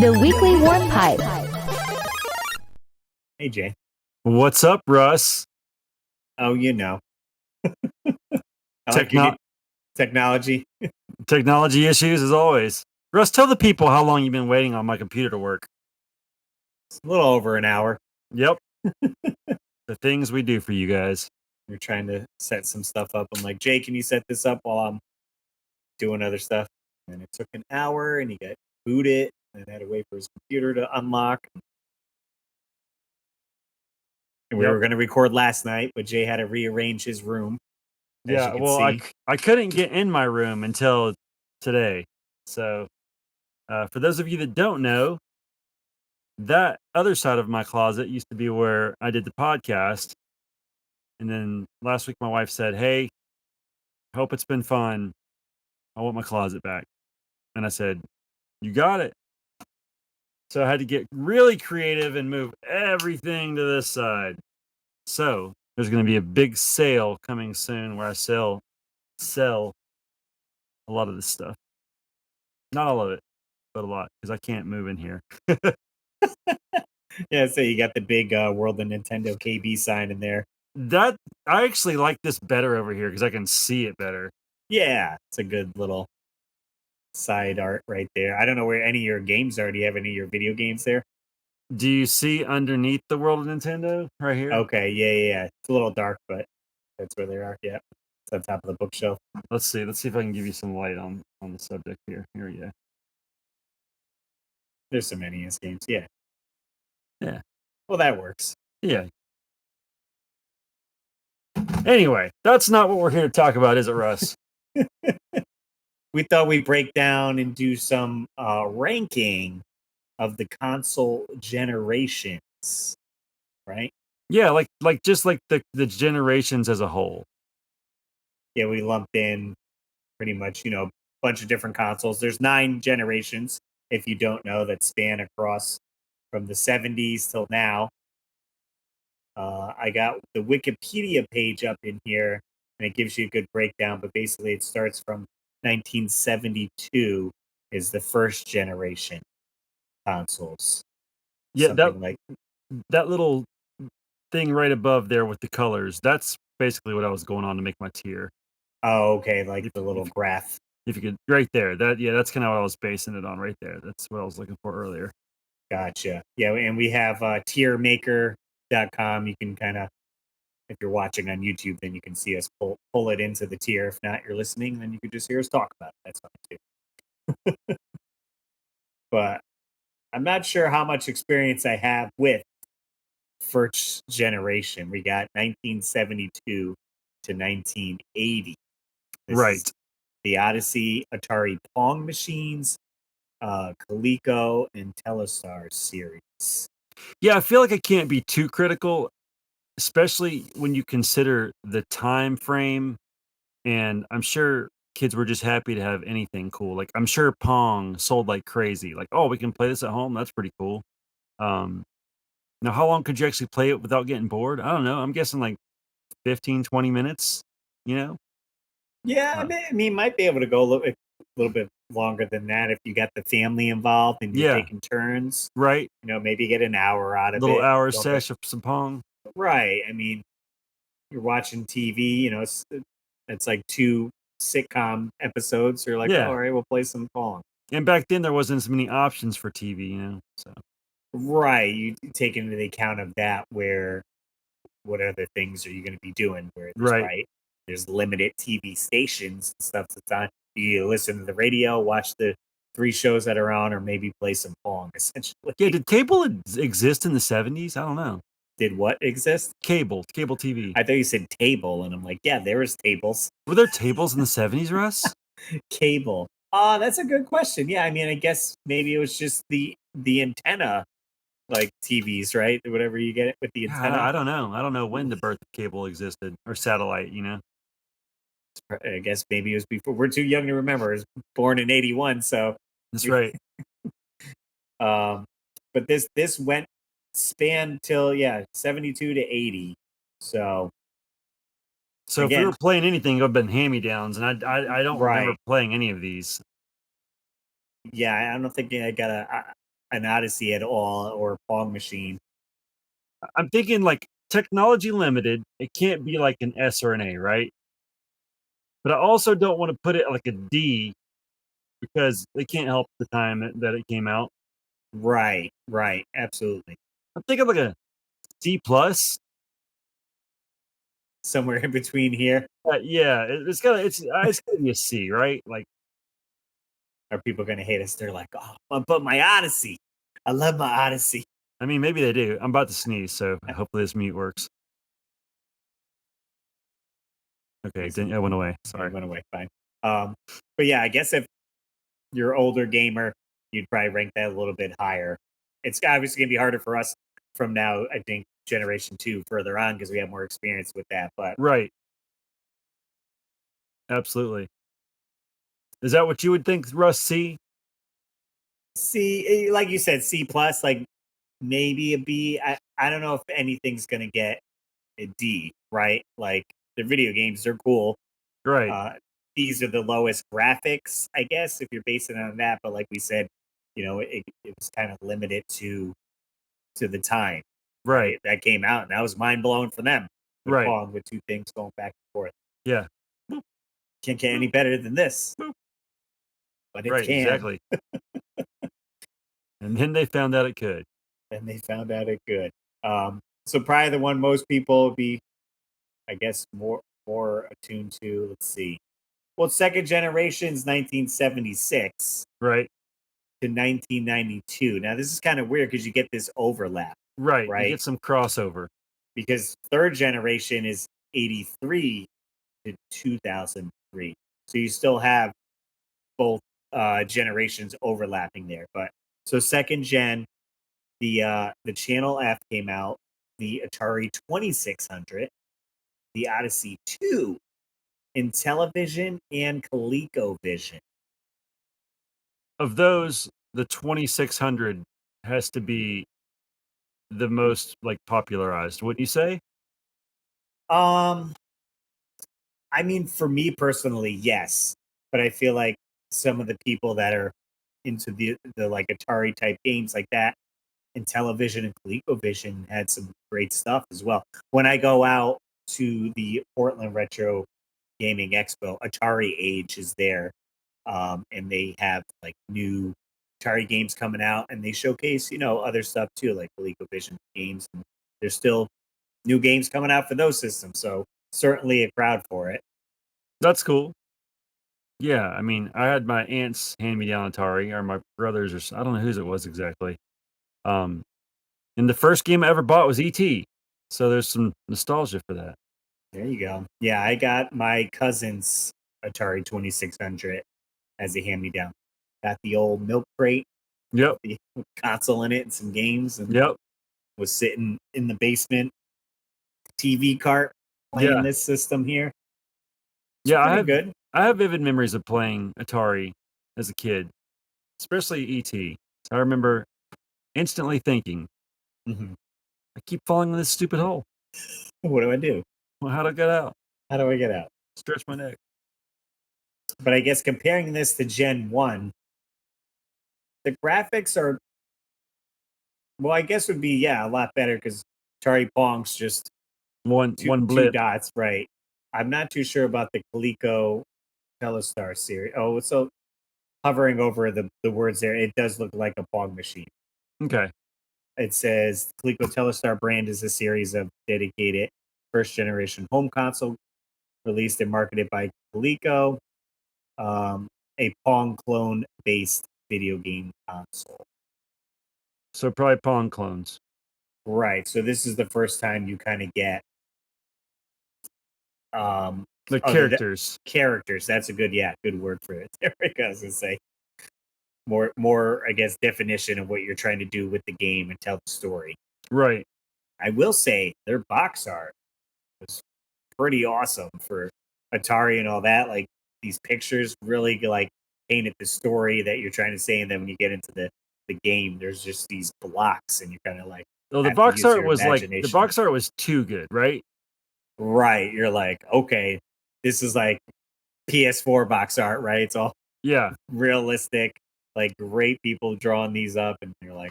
The Weekly Warm Pipe. Hey, Jay. What's up, Russ? Oh, you know. I like your new technology. Technology issues, as always. Russ, tell the people how long you've been waiting on my computer to work. It's a little over an hour. Yep. The things we do for you guys. We're trying to set some stuff up. I'm like, Jay, can you set this up while I'm doing other stuff? And it took an hour, and he got booted, and had to wait for his computer to unlock. And we were going to record last night, but Jay had to rearrange his room. Yeah, well, I couldn't get in my room until today. So, for those of you that don't know, that other side of my closet used to be where I did the podcast. And then last week, my wife said, "Hey, hope it's been fun. I want my closet back." And I said, "You got it." So I had to get really creative and move everything to this side. So there's going to be a big sale coming soon where I sell a lot of this stuff. Not all of it, but a lot, because I can't move in here. Yeah, so you got the big World of Nintendo KB sign in there. That I actually like this better over here because I can see it better. Yeah, it's a good little side art right there. I don't know where any of your games are. Do you have any of your video games there? Do you see underneath the World of Nintendo right here? Okay, yeah. It's a little dark, but that's where they are. Yeah, it's on top of the bookshelf. Let's see if I can give you some light on the subject here. Here we go. There's some NES games. Yeah. Yeah. Well, that works. Yeah. Anyway, that's not what we're here to talk about, is it, Russ? We thought we'd break down and do some ranking of the console generations, right? Yeah, like the generations as a whole. Yeah, we lumped in pretty much, a bunch of different consoles. There's 9 generations, if you don't know, that span across from the 70s till now. I got the Wikipedia page up in here, and it gives you a good breakdown, but basically it starts from 1972 is the first generation consoles. Yeah, that little thing right above there with the colors, that's basically what I was going on to make my tier. Oh, okay, like the little graph. If you could, right there. That's kind of what I was basing it on right there. That's what I was looking for earlier. Gotcha. Yeah, and we have tiermaker.com. You can kind of, if you're watching on YouTube, then you can see us pull it into the tier. If not, you're listening, then you could just hear us talk about it. That's fine too. But I'm not sure how much experience I have with first generation. We got 1972 to 1980. This right. Is the Odyssey, Atari Pong machines, Coleco, and Telestar series. Yeah, I feel like I can't be too critical, especially when you consider the time frame. And I'm sure kids were just happy to have anything cool. Like I'm sure Pong sold like crazy. Like, oh, we can play this at home. That's pretty cool. Now, how long could you actually play it without getting bored? I don't know. I'm guessing like 15, 20 minutes, Yeah, I mean, might be able to go a little bit longer than that if you got the family involved and you're taking turns. Right. Maybe get an hour out of it. Little hour sesh of some Pong. Right. I mean, you're watching TV, it's like 2 sitcom episodes. So you're like, all right, we'll play some Pong. And back then there wasn't as many options for TV, so. Right. You take into the account of that where what other things are you going to be doing? Where there's limited TV stations and stuff that's on. You listen to the radio, watch the 3 shows that are on, or maybe play some Pong, essentially. Yeah, did cable exist in the 70s? I don't know. Did what exist? Cable TV. I thought you said table, and I'm like, yeah, there was tables. Were there tables in the 70s, Russ? Cable. That's a good question. Yeah, I mean, I guess maybe it was just the antenna, like TVs, right? Whatever you get it with the antenna. I don't know. I don't know when the birth of cable existed, or satellite, I guess maybe it was before. We're too young to remember. I was born in 81, so. That's right. But this spanned till 72 to 80. So again, if we were playing anything, it would have been hand-me-downs, and I don't remember playing any of these. Yeah, I don't think I got an Odyssey at all or a Pong machine. I'm thinking like technology limited. It can't be like an S or an A, right? But I also don't want to put it like a D because they can't help the time that it came out. Right, absolutely. I'm thinking like a C plus. Somewhere in between here. Yeah, it's gotta be a C, right? Like, Are people going to hate us? They're like, oh, but my Odyssey. I love my Odyssey. I mean, maybe they do. I'm about to sneeze, so hopefully this mute works. Okay, it went away. Sorry. It went away. Fine. But yeah, I guess if you're an older gamer, you'd probably rank that a little bit higher. It's obviously going to be harder for us from now, I think, generation 2 further on because we have more experience with that. But right. Absolutely. Is that what you would think, Russ? C? C, like you said, C plus, like maybe a B. I don't know if anything's going to get a D, right? Like the video games are cool. Right. These are the lowest graphics, I guess, if you're basing it on that. But like we said, it was kind of limited to the time, right? That came out, and that was mind blowing for them. Right. Pong with two things going back and forth. Yeah. Can't get any better than this. But it right. can. Exactly. And then they found out it could. And they found out it could. So probably the one most people would be, I guess, more attuned to. Let's see. Well, second generation's 1976. Right. To 1992. Now, this is kind of weird because you get this overlap. Right. Right. You get some crossover. Because third generation is 83 to 2003. So you still have both generations overlapping there. But so second gen, the Channel F came out, the Atari 2600, the Odyssey 2, Intellivision, and ColecoVision. Of those, the 2600 has to be the most like popularized, wouldn't you say? I mean, for me personally, yes, but I feel like some of the people that are into the like Atari type games like that, Intellivision and ColecoVision had some great stuff as well. When I go out to the Portland Retro Gaming Expo, Atari Age is there, and they have like new Atari games coming out, and they showcase other stuff too, like ColecoVision games. And there's still new games coming out for those systems, so certainly a crowd for it. That's cool. Yeah, I mean, I had my aunts hand me down Atari, or my brothers, or I don't know whose it was exactly. And the first game I ever bought was ET, so there's some nostalgia for that. There you go. Yeah, I got my cousin's Atari 2600 as a hand-me-down. Got the old milk crate, Yep, the console in it, and some games, and yep, was sitting in the basement TV cart playing this system here. It's yeah. good. I have vivid memories of playing Atari as a kid, especially ET. I remember instantly thinking, Mm-hmm. I keep falling in this stupid hole. What do I do? Well, how do I get out? How do I get out? Stretch my neck. But I guess comparing this to Gen 1, the graphics are, well, I guess would be, a lot better because Atari Pong's just one blip. Two dots, right? I'm not too sure about the Coleco Telstar series. Oh, so hovering over the words there, it does look like a Pong machine. Okay. It says Coleco Telstar brand is a series of dedicated first generation home console released and marketed by Coleco, a Pong clone based video game console. So probably Pong clones. Right. So this is the first time you kind of get the characters. Characters. That's a good word for it. There we go. I was gonna say more, I guess, definition of what you're trying to do with the game and tell the story. Right. I will say their box art was pretty awesome for Atari and all that. Like these pictures really like painted the story that you're trying to say, and then when you get into the game, there's just these blocks, and you're kind of like, oh, the box art was like the box art was too good, right? Right. You're like, okay, this is like PS4 box art, right? It's all realistic. like great people drawing these up, and you're like,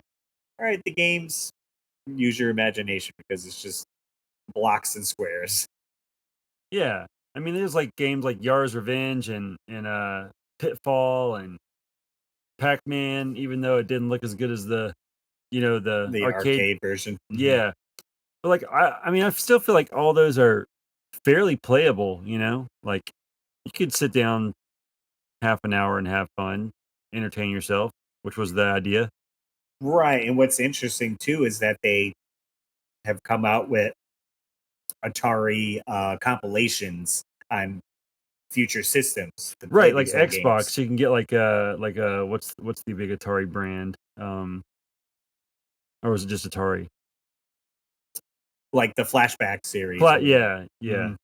all right, the games use your imagination because it's just blocks and squares. Yeah. I mean, there's like games like Yara's Revenge and Pitfall and Pac-Man, even though it didn't look as good as the The arcade. arcade version. Yeah. But like I mean, I still feel like all those are fairly playable, Like you could sit down half an hour and have fun, entertain yourself, which was the idea. Right. And what's interesting too is that they have come out with Atari compilations on future systems to play Right, like these old Xbox, games, you can get like what's the big Atari brand? Or was it just Atari? like the Flashback series or Plat whatever. yeah, yeah. Mhm.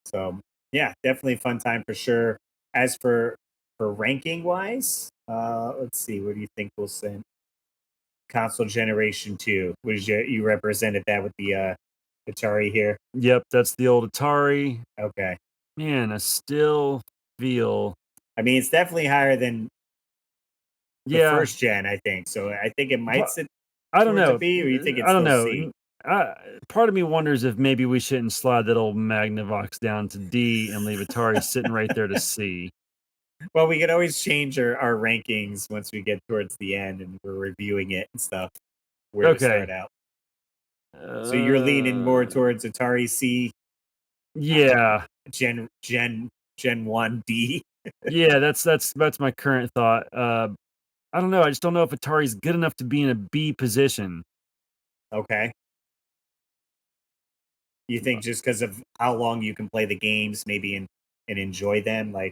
So yeah, definitely a fun time for sure. As for ranking wise, let's see, what do you think we'll send? Console generation two. Was you represented that with the Atari here? Yep, that's the old Atari. Okay. Man, I still feel I mean, it's definitely higher than the yeah, first gen, I think. So I think it might but sit I don't towards a know. B, or you think it's I don't still know. C? Part of me wonders if maybe we shouldn't slide that old Magnavox down to D and leave Atari sitting right there to C. Well, we could always change our rankings once we get towards the end and we're reviewing it and stuff, where to Okay. start out. So you're leaning more Uh, towards Atari C, yeah. Gen 1 D. Yeah, that's my current thought. I don't know. I just don't know if Atari's good enough to be in a B position. Okay. You think just because of how long you can play the games, maybe and enjoy them, like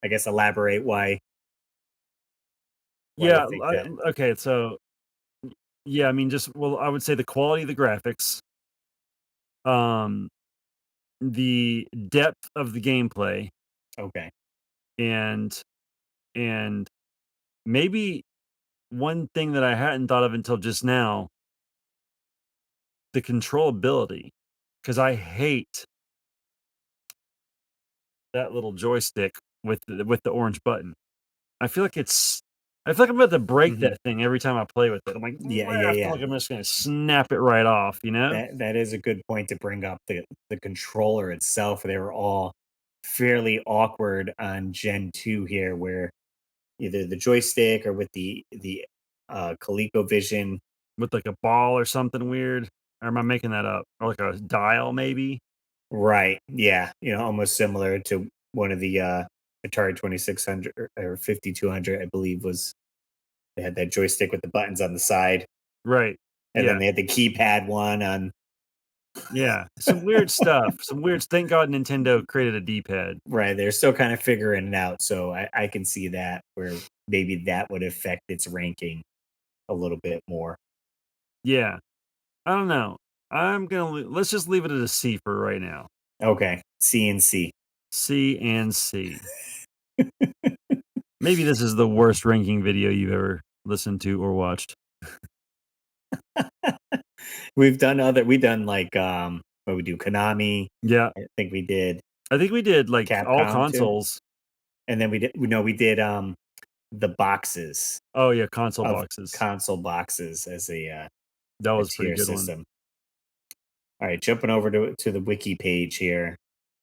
I guess elaborate why you Yeah. think that. Okay. So yeah, I mean, I would say the quality of the graphics, um, the depth of the gameplay, Okay. and and maybe one thing that I hadn't thought of until just now, the controllability, because I hate that little joystick with the orange button. I feel like I feel like I'm about to break Hmm. that thing every time I play with it. I'm like, Yeah, yeah, I feel yeah. like I'm just gonna snap it right off, you know? That is a good point to bring up. The controller itself, they were all fairly awkward on Gen 2 here, where either the joystick or with the ColecoVision. With like a ball or something weird. Or am I making that up? Or like a dial, maybe? Right. Yeah. Almost similar to one of the Atari 2600 or 5200, I believe, was they had that joystick with the buttons on the side, Right. and then Yeah. they had the keypad one on. Yeah. Some weird stuff. Thank God Nintendo created a D pad. Right. They're still kind of figuring it out, so I can see that where maybe that would affect its ranking a little bit more. Yeah. I don't know. Let's just leave it at a C for right now. Okay, CNC. C and C. Maybe this is the worst ranking video you've ever listened to or watched. We've done like what we do Konami. Yeah. I think we did I think we did like all Capcom too, consoles. and then we did the boxes Oh yeah, console of boxes. console boxes as That a was a pretty tier good one. system. All right, jumping over to the wiki page here.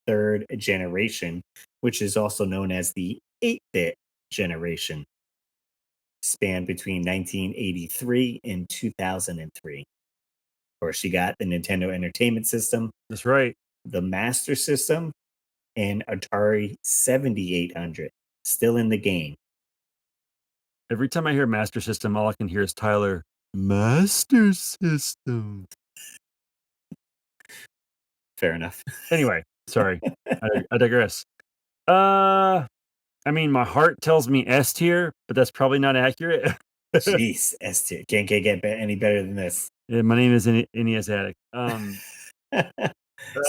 Third generation, which is also known as the 8-bit generation, spanned between 1983 and 2003. Of course, you got the Nintendo Entertainment System, That's right. the Master System, and Atari 7800, still in the game. Every time I hear Master System, all I can hear is Tyler. Master System. Fair enough. Anyway, sorry. I digress. Uh, I mean, my heart tells me S tier, but that's probably not accurate. Jeez, S tier. Can't get any better than this. Yeah, my name is NES Addict. Uh,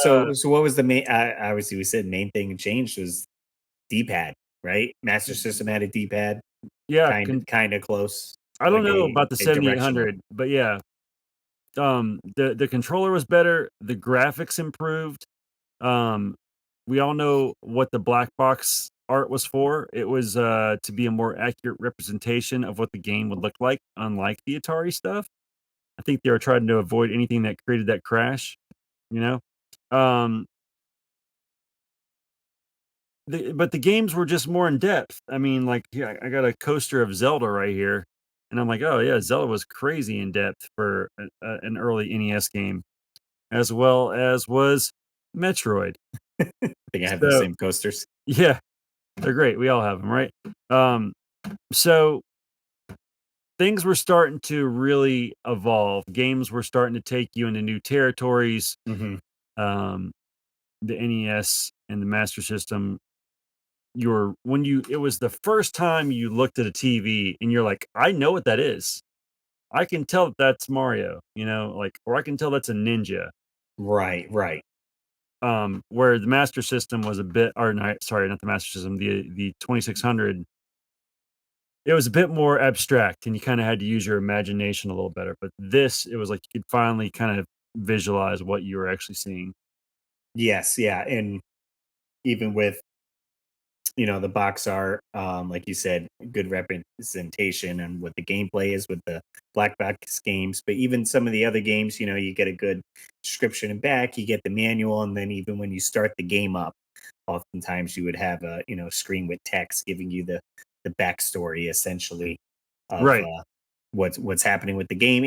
So what was the main? Obviously, we said main thing changed was D-pad, right? Master System had a D-pad, yeah, kind of close, I don't like know about the a directional. 7800, but yeah, the controller was better, the graphics improved. Um, we all know what the black box art was for. It was to be a more accurate representation of what the game would look like, unlike the Atari stuff. I think they were trying to avoid anything that created that crash, you know? Um, but the games were just more in depth. I mean, like, yeah, I got a coaster of Zelda right here, and I'm like, oh yeah, Zelda was crazy in depth for an early NES game, as well as was Metroid. I think I have the So same coasters. yeah, they're great. We all have them, right? Um, so things were starting to really evolve. Games were starting to take you into new territories. Hmm. Um, the NES and the Master System, you're when you it was the first time you looked at a TV and you're like, I know what that is. I can tell that that's Mario, like, or I can tell that's a ninja. Right, right. Where the Master System was a bit, or not, sorry, not the Master System, the 2600. It was a bit more abstract, and you kind of had to use your imagination a little better. But this, it was like you could finally kind of visualize what you were actually seeing. Yes, yeah, and even with the box art, like you said, good representation and what the gameplay is with the black box games. But even some of the other games, you get a good description and back. You get the manual, and then even when you start the game up, oftentimes you would have a screen with text giving you the backstory essentially of Right. what's happening with the game,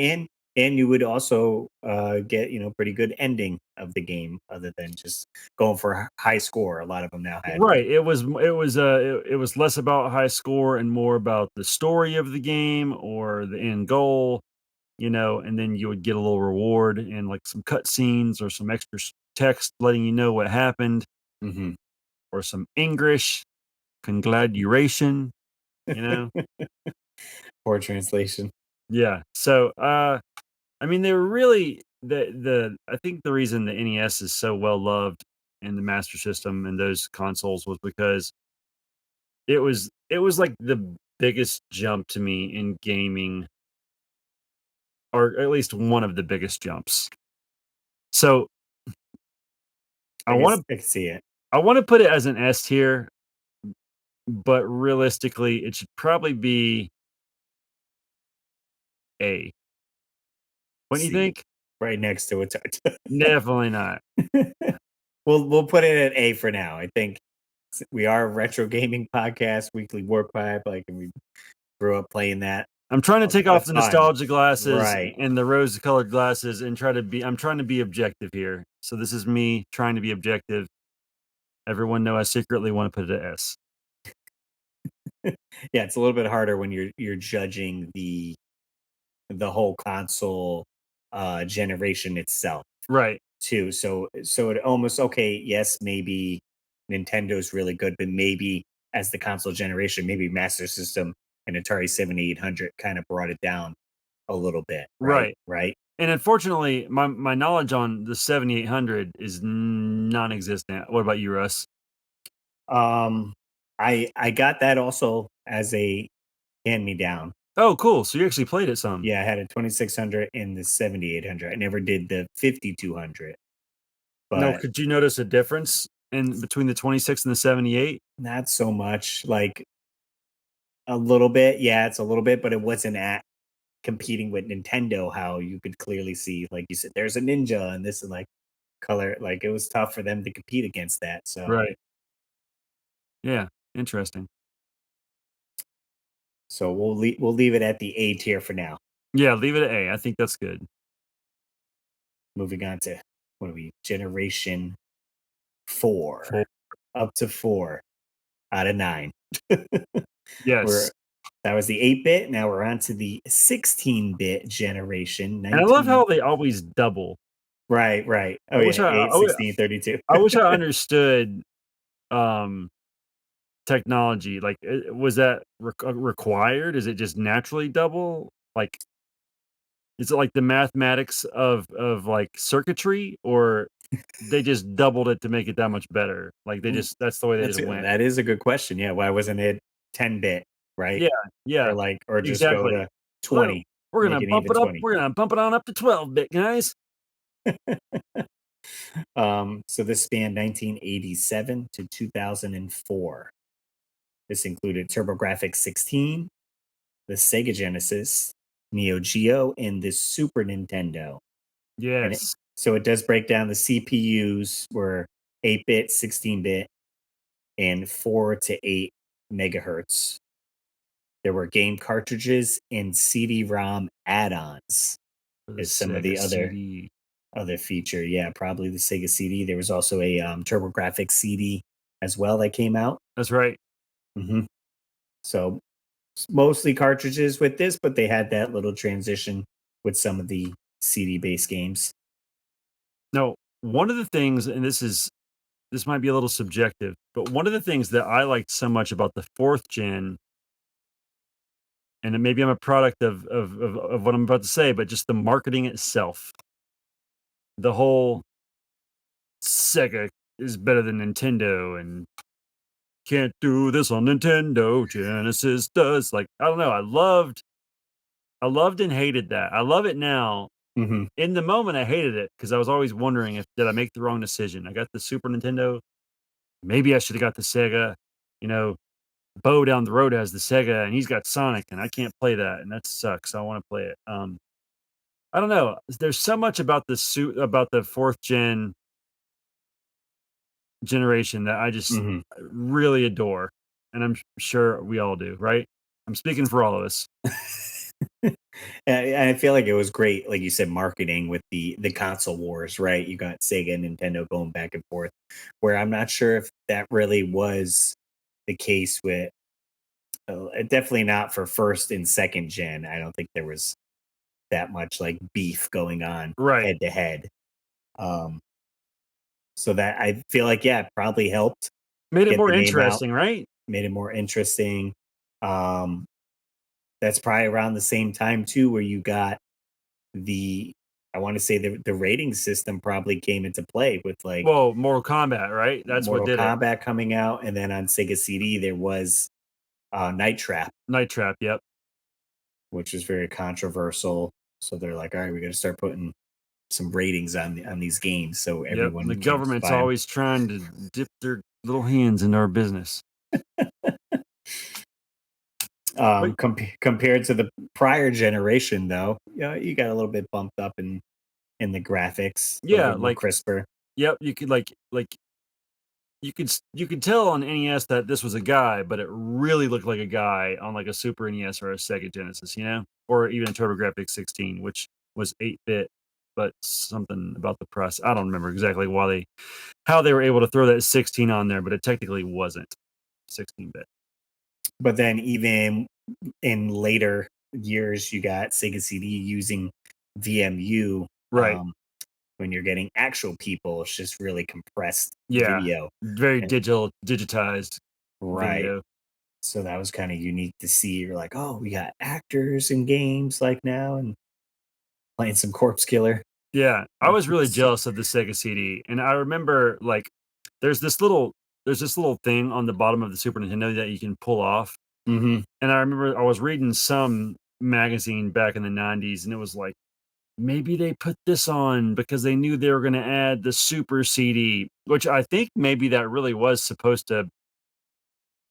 and you would also get pretty good ending of the game other than just going for a high score. A lot of them now had Right. It was less about high score and more about the story of the game or the end goal, and then you would get a little reward and like some cutscenes or some extra text letting you know what happened, Mhm. or some English congratulation, you know. Poor translation. Yeah. So I mean, they were really the I think the reason the NES is so well loved in the Master System and those consoles was because it was like the biggest jump to me in gaming, or at least one of the biggest jumps. So I want to I can see it. I want to put it as an S tier, but realistically, it should probably be A. What do you C, think? right next to it. Definitely not. We'll put it at A for now. I think we are a retro gaming podcast, weekly warp pipe. Like we grew up playing that I'm trying to take a off the ton. nostalgia glasses Right. and the rose-colored glasses and I'm trying to be objective here. So this is me trying to be objective. Everyone know I secretly want to put it at S. Yeah, it's a little bit harder when you're judging the whole console generation itself Right. too. So it almost, okay, yes, maybe Nintendo's really good, but maybe as the console generation, maybe Master System and Atari 7800 kind of brought it down a little bit, right? Right. Right. And unfortunately, my knowledge on the 7800 is non-existent. What about you, Russ? Um, I got that also as a hand me down. Oh, cool. So you actually played it some. Yeah, I had a 2600 and the 7800. I never did the 5200, No, but could you notice a difference in between the 26 and the 78? not so much. Like a little bit, yeah, it's a little bit, but it wasn't at competing with Nintendo. How you could clearly see, like you said, there's a ninja and this and like color. Like it was tough for them to compete against that. So Right. Yeah. Interesting. we'll leave it at the A tier for now. Yeah, leave it at A. I think that's good. Moving on to what are we? Generation 4, Full. up to 4 out of 9. We're Yes. That was the 8-bit. Now we're on to the 16-bit generation. And I love 19. how they always double. Right, right. Oh I wish yeah, I, 8, I, wi- 16, 32. I wish I understood um technology. Like, was that required? Is it just naturally double? Like, is it like the mathematics of like circuitry, or they just doubled it to make it that much better? Like that's the way they just went. That is a good question. Yeah, why wasn't it 10-bit, right? Yeah, yeah, Or just go exactly. to Well, 20, we're make gonna it bump even it up. 20. We're gonna bump it on up to 12-bit, guys. So this spanned 1987 to 2004. This included TurboGrafx 16, the Sega Genesis, Neo Geo, and the Super Nintendo. Yes. So it does break down. The CPUs were 8-bit, 16-bit, and 4 to 8 megahertz. There were game cartridges and CD-ROM add-ons. For the Is some of Sega the CD. other feature. Yeah, probably the Sega CD. There was also a TurboGrafx CD as well that came out. That's right. Mm-hmm. So mostly cartridges with this, but they had that little transition with some of the CD based games. No, one of the things, and this might be a little subjective, but one of the things that I liked so much about the fourth gen, and maybe I'm a product of what I'm about to say, but just the marketing itself. The whole Sega is better than Nintendo and can't do this on Nintendo. Genesis does. Like, I don't know. I loved and hated that. I love it now. Mm-hmm. In the moment, I hated it because I was always wondering if did I make the wrong decision. I got the Super Nintendo. Maybe I should have got the Sega. You know, Bo down the road has the Sega and he's got Sonic and I can't play that and that sucks. I want to play it. I don't know. There's so much about about the fourth generation that I just Mm-hmm. really adore, and I'm sure we all do, right? I'm speaking for all of us. And I feel like it was great, like you said, marketing with the console wars, right? You got Sega and Nintendo going back and forth. Where I'm not sure if that really was the case with, definitely not for first and second gen. I don't think there was that much like beef going on Right. head to head. Um, so that I feel like, yeah, it probably helped Made it get more the name out, interesting, right? made it more interesting. Um, that's probably around the same time too, where you got the, I want to say the rating system probably came into play with like Well, Mortal Kombat, right? That's what Mortal did it. Kombat coming out, and then on Sega CD there was Night Trap, Night Trap, yep. which is very controversial. So they're like, all right, we got to start putting some ratings on these games so Yep. The everyone can government's buy them. always trying to dip their little hands into our business. But Compared to the prior generation, though, you got a little bit bumped up in the graphics, a little yeah, bit more like crisper. yep, you could like you could tell on NES that this was a guy, but it really looked like a guy on like a Super NES or a Sega Genesis, or even a TurboGrafx 16, which was 8-bit, but something about the press. I don't remember exactly how they were able to throw that 16 on there, but it technically wasn't 16-bit. But then even in later years, you got Sega CD using VMU. Right. When you're getting actual people, it's just really compressed Yeah. video. Very And, digitized right. video. So that was kind of unique to see. You're like, oh, we got actors in games like now and playing some Corpse Killer. Yeah, I was really jealous of the Sega CD, and I remember like there's this little there's this little thing on the bottom of the Super Nintendo that you can pull off. Mm-hmm. And I remember I was reading some magazine back in the 90s, and it was like maybe they put this on because they knew they were going to add the Super CD, which I think maybe that really was supposed to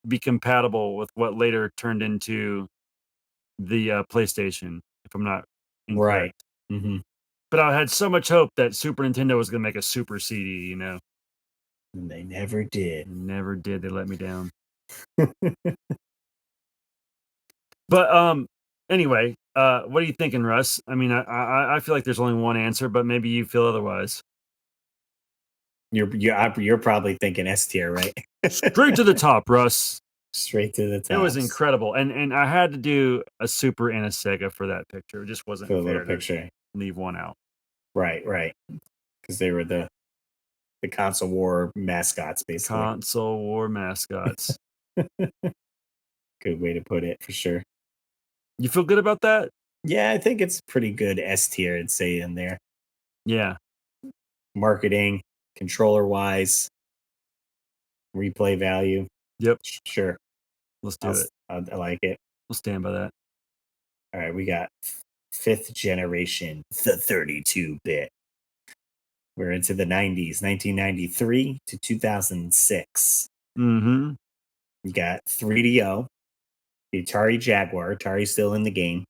be compatible with what later turned into the PlayStation, if I'm not Right. incorrect. Mm-hmm. But I had so much hope that Super Nintendo was going to make a Super CD. And they never did. Never did. They let me down. But anyway, what are you thinking, Russ? I mean, I feel like there's only one answer, but maybe you feel otherwise. You're probably thinking S tier, right? Straight to the top, Russ. Straight to the It was top incredible, and I had to do a Super and a Sega for that picture. It just wasn't for the little fair to picture. leave one out. Right. Because they were the console war mascots, basically. Console war mascots. Good way to put it, for sure. You feel good about that? Yeah, I think it's pretty good S tier, I'd say, in there. Yeah. Marketing, controller wise, replay value. Yep. Sure. Let's do it. I like it. We'll stand by that. All right, we got fifth generation, the 32 bit. We're into the 90s, 1993 to 2006. Mm-hmm. You got 3DO, the Atari Jaguar. Atari's still in the game.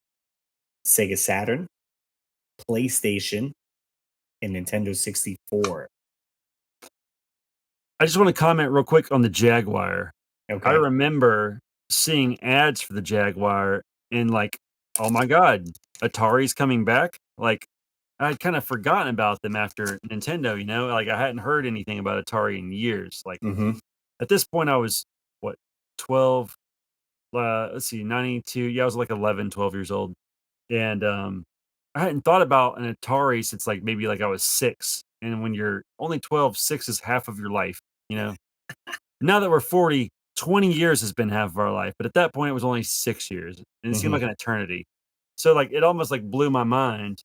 Sega Saturn, PlayStation, and Nintendo 64. I just want to comment real quick on the Jaguar. I Okay. remember seeing ads for the Jaguar and like, oh my god, Atari's coming back. Like, I'd kind of forgotten about them after Nintendo. Like I hadn't heard anything about Atari in years. Like Mm-hmm. at this point, I was what 12. Let's see, 92. Yeah, I was like 11, 12 years old, and I hadn't thought about an Atari since like maybe like I was 6. And when you're only 12, 6 is half of your life. You know. Now that we're 40, 20 years has been half of our life, but at that point, it was only 6 years, and it seemed Mm-hmm. like an eternity. So, like, it almost, like, blew my mind.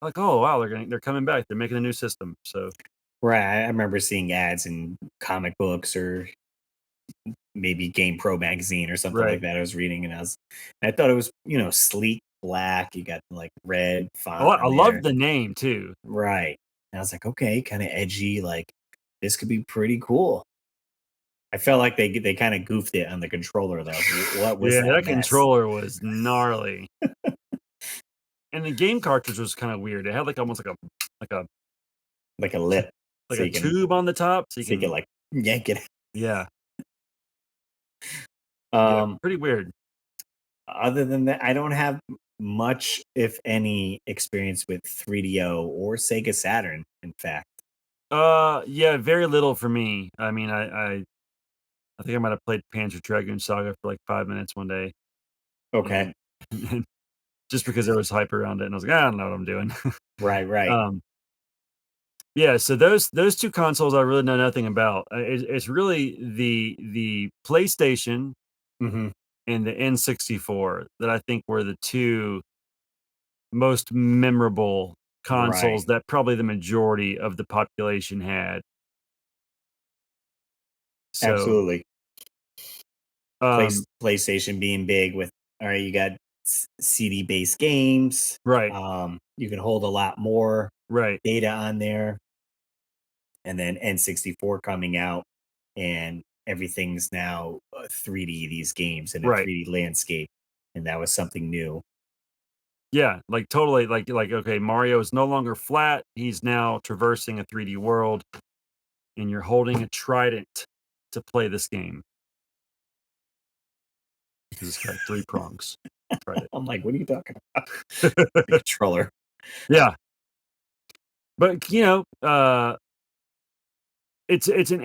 Like, "Oh, wow, they're coming back. They're making a new system." So Right. I remember seeing ads in comic books or maybe Game Pro magazine or something right. like that. I was reading, and I thought it was, sleek black. You got like red font I on there. love the name too. Right. And I was like, okay, kind of edgy. Like this could be pretty cool. I felt like they kind of goofed it on the controller though. What was Yeah, that that mess? controller was gnarly. And the game cartridge was kinda weird. It had, like, almost like a Like a t lip, like so a tube on the top so you can like yank it. yeah, yeah, Um, pretty weird. Other than that, I don't have much, if any, experience with 3DO or Sega Saturn. In fact, Yeah, very little for me. I mean, I think I might have played Panzer Dragoon Saga for, like, 5 minutes one day, okay, and and just because there was hype around it, and I was like, "I don't know what I'm doing." right. Um, yeah, so those 2 consoles I really know nothing about. It's really the PlayStation Hmm. and the N64 that I think were the 2 most memorable consoles Right, that probably the majority of the population had. So, absolutely. um PlayStation being big with all right, you got CD based games. right, You can hold a lot more right, data on there, and then N64 coming out, and everything's now 3D. These games in a right. 3D landscape, and that was something new. Yeah, like, totally, okay, Mario is no longer flat, he's now traversing a 3D world, and you're holding a trident to play this game because it's got 3 prongs. Trident. I'm like, what are you talking about? The controller. Yeah, but, it's an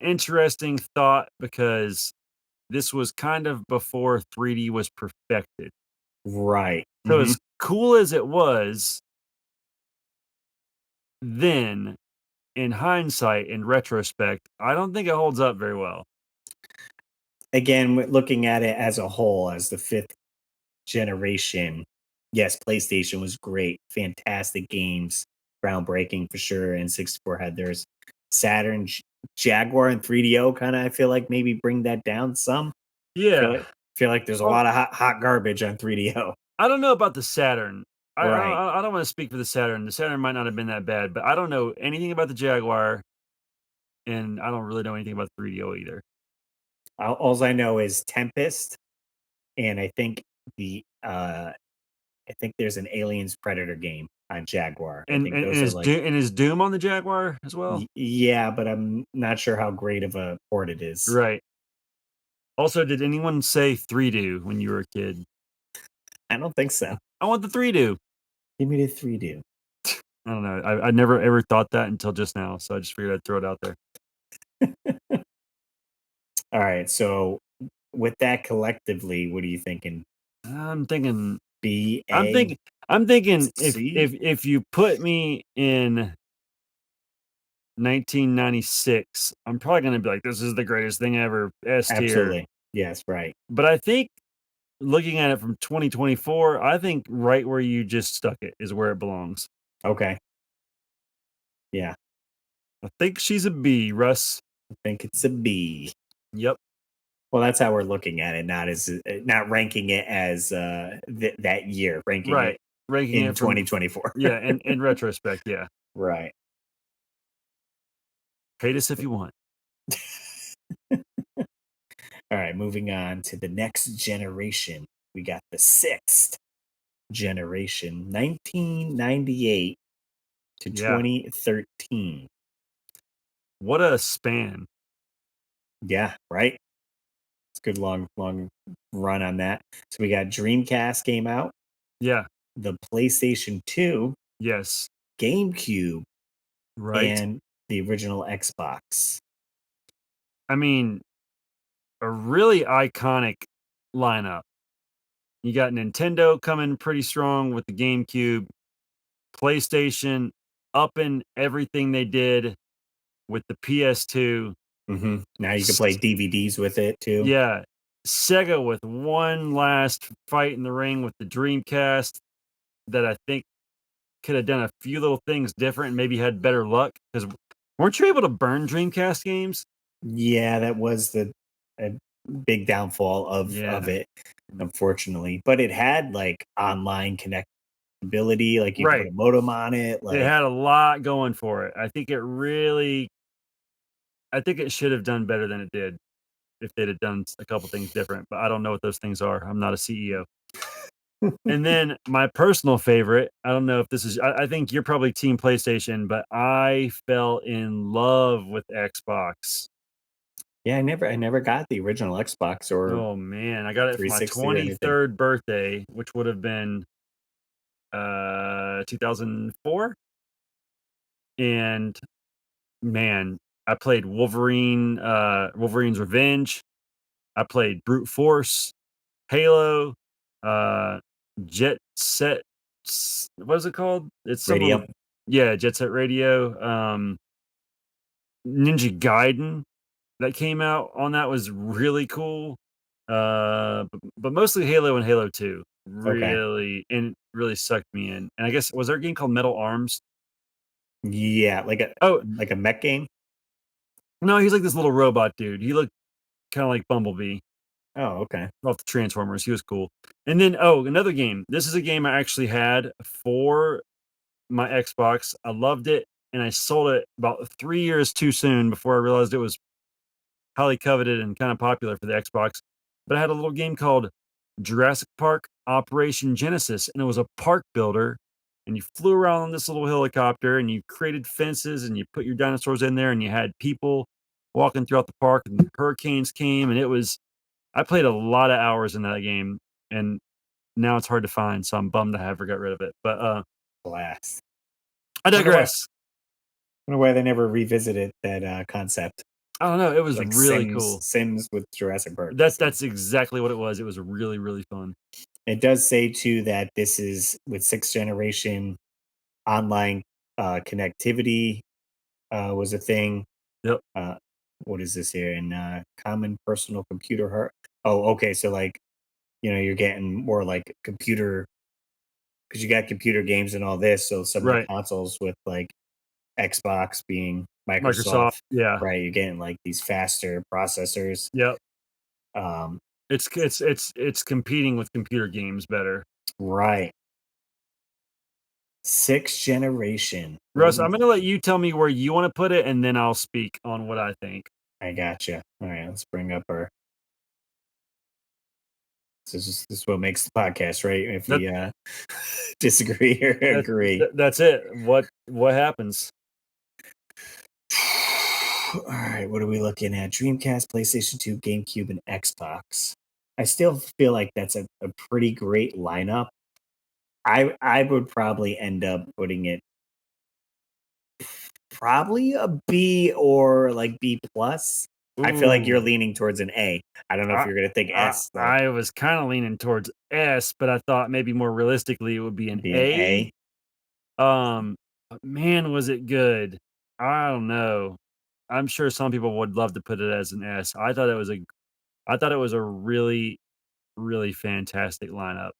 interesting thought because this was kind of before 3D was perfected. Right. So Hmm. as cool as it was then, in hindsight, in retrospect, I don't think it holds up very well. Again, looking at it as a whole, as the fifth generation, yes, PlayStation was great, fantastic games, groundbreaking for sure. And 64 had theirs. Saturn, Jaguar, and 3DO kind of, I feel like maybe bring that down some. Feel Yeah. like feel like there's a Well, lot of hot garbage on 3DO. I don't know about the Saturn. Right. I don't wanna speak for the Saturn. The Saturn might not have been that bad, but I don't know anything about the Jaguar, and I don't really know anything about the 3DO either. All I know is Tempest, and the I think there's an Aliens Predator game on Jaguar. I And think and and those are is like Doom on the Jaguar as well? yeah, but I'm not sure how great of a port it is. Right. Also, did anyone say 3-do when you were a kid? I don't think so. I want the 3-do. Give me the 3D. I don't know. I never ever thought that until just now, so I just figured I'd throw it out there. All right. So with that collectively, what are you thinking? I'm thinking B, I'm A, thinking I'm thinking if C? if if you put me in 1996, I'm probably gonna be like, "This is the greatest thing ever, S tier." Absolutely. Yes, right. But I think looking at it from 2024, I think right where you just stuck it is where it belongs. Okay. Yeah. I think she's a B, Russ. I think it's a B. Yep. Well, that's how we're looking at it, not ranking it as that year, ranking it Right. Ranking in it from 2024. yeah, in retrospect, yeah. Right. Hate us if you want. All right, moving on to the next generation. We got the sixth generation, 1998 to Yeah. 2013. What a span. Yeah, right. It's a good long run on that. So we got Dreamcast came out, Yeah. the PlayStation 2, Yes. GameCube, Right. and the original Xbox. I mean, a really iconic lineup. You got Nintendo coming pretty strong with the GameCube, PlayStation upping everything they did with the PS2. Now you can play S- DVDs with it too. Yeah. Sega with one last fight in the ring with the Dreamcast that I think could have done a few little things different and maybe had better luck. Because weren't you able to burn Dreamcast games? Yeah, that was the a big downfall of Yeah. it, unfortunately. But it had like online connectability, like you could put Right. a modem on it. It Like, had a lot going for it. I think it should have done better than it did if they'd have done a couple things different, but I don't know what those things are. I'm not a CEO. And then my personal favorite, I don't know if this is I think you're probably team PlayStation, but I fell in love with Xbox. yeah, I never got the original Xbox or Oh man, I got it for my 360 or anything. 23rd birthday, which would have been 2004. And man, I played Wolverine's Revenge. I played Brute Force, Halo, uh, Jet Set. What is it called? It's something Radio. with Jet Set Radio. Ninja Gaiden that came out on that was really cool. But mostly Halo and Halo 2 Okay. really sucked me in. And I guess was there a game called Metal Arms? Yeah, Oh like a mech game. no, he's like this little robot dude. He looked kind of like Bumblebee. Oh, okay. Off the Transformers, he was cool. And then, another game. This is a game I actually had for my Xbox. I loved it, and I sold it about 3 years too soon before I realized it was highly coveted and kinda popular for the Xbox. But I had a little game called Jurassic Park Operation Genesis, and it was a park builder, and you flew around on this little helicopter, and you created fences, and you put your dinosaurs in there, and you had people walking throughout the park, and hurricanes came, and I played a lot of hours in that game, and now it's hard to find, so I'm bummed I ever got rid of it, but, Blast. I Wonder why digress. wonder why they never revisited that concept. I don't know, it was Like really Sims cool. Sims with Jurassic Park. This is That's exactly what it was. It was really, really fun. It does say too that this is with sixth generation online connectivity was a thing. Yep. Uh, what is this here? In common personal computer hard. Oh, okay. So like, you're getting more like computer because you got computer games and all this. So some of the Right. consoles with like Xbox being Microsoft, Microsoft, yeah. right? You're getting like these faster processors. Yep. Um, It's competing with computer games better. right. Sixth generation. What Russ, was I'm gonna let you tell me where you wanna put it, and then I'll speak on what I think. I gotcha. All right, let's bring up our. This is what makes the podcast, right? If That we disagree or agree. that's it. What happens? All right, what are we looking at? Dreamcast, PlayStation 2, GameCube, and Xbox. I still feel like that's a pretty great lineup. I would probably end up putting it probably a B or like B plus. I feel like you're Ooh. leaning towards an A. I don't know if I you're gonna think S though. I was kinda leaning towards S, but I thought maybe more realistically it would be an Be an A. A. But man, was it good. I don't know. I'm sure some people would love to put it as an S. I thought it was a really, really fantastic lineup.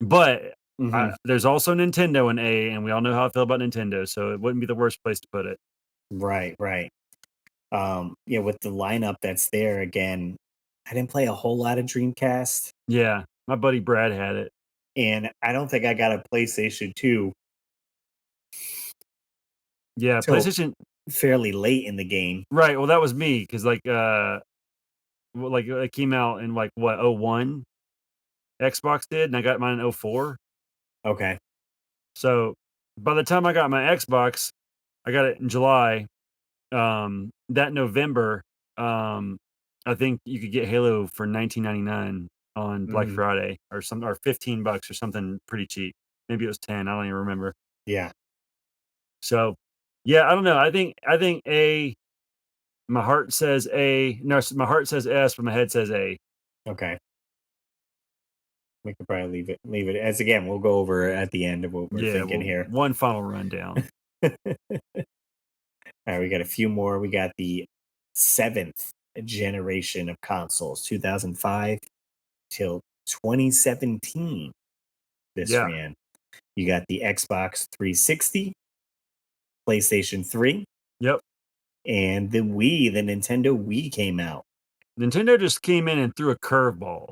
But, Hmm. there's also Nintendo in A, and we all know how I feel about Nintendo, so it wouldn't be the worst place to put it. Right, right. Yeah, with the lineup that's there again, I didn't play a whole lot of Dreamcast, Yeah, my buddy Brad had it. and I don't think I got a PlayStation 2 Yeah, till PlayStation. fairly late in the game. Right, well, that was me because, like, like it came out in like what, '01? Xbox did, and I got mine in '04. Okay. So by the time I got my Xbox, I got it in July. That November, um, I think you could get Halo for 19.99 on Black Mhm. Friday or $15 or something pretty cheap. Maybe it was 10. I don't even remember. Yeah. So, yeah, I don't know. I think A. My heart says A. No, my heart says S, but my head says A. Okay. We could probably leave it as again. We'll go over at the end of what we're Yeah. thinking Well, here. one final rundown. All right, we got a few more. We got the seventh generation of consoles, 2005 till 2017. This Yeah. ran. You got the Xbox 360, PlayStation 3, Yep. and the Wii. The Nintendo Wii came out. Nintendo just came in and threw a curveball.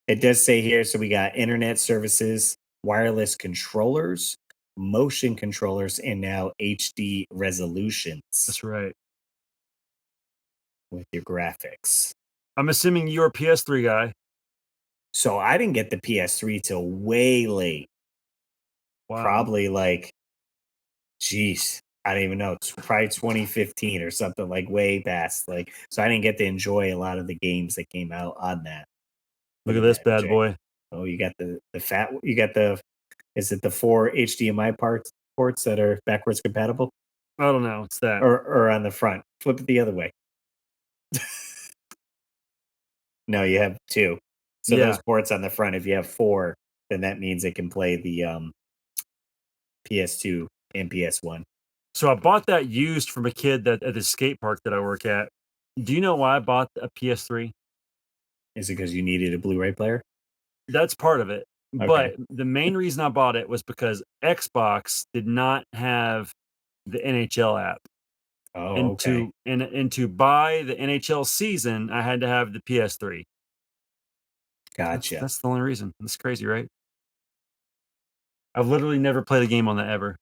It does say here, so we got internet services, wireless controllers, motion controllers, and now HD resolutions That's right. with your graphics. I'm assuming you're a PS3 guy. So I didn't get the PS3 till way late. Wow. Probably like, geez, I don't even know. It's probably 2015 or something, like way past. Like, so I didn't get to enjoy a lot of the games that came out on that. Look Look at at this that, bad Jay. boy. Oh, you got the fat. You got the. Is it the four HDMI ports that are backwards compatible, I don't know. It's that. or on the front? Flip it the other way. No, you have two. So Yeah. those ports on the front. If you have four, then that means it can play the PS2 and PS1. So I bought that used from a kid that at the skate park that I work at. Do you know why I bought a PS3? Is it because you needed a Blu-ray player? That's part of it. Okay. But the main reason I bought it was because Xbox did not have the NHL app. Oh, And okay. to buy the NHL season, I had to have the PS3. That's Gotcha. that's the only reason. That's crazy, right? I've literally never played a game on that ever.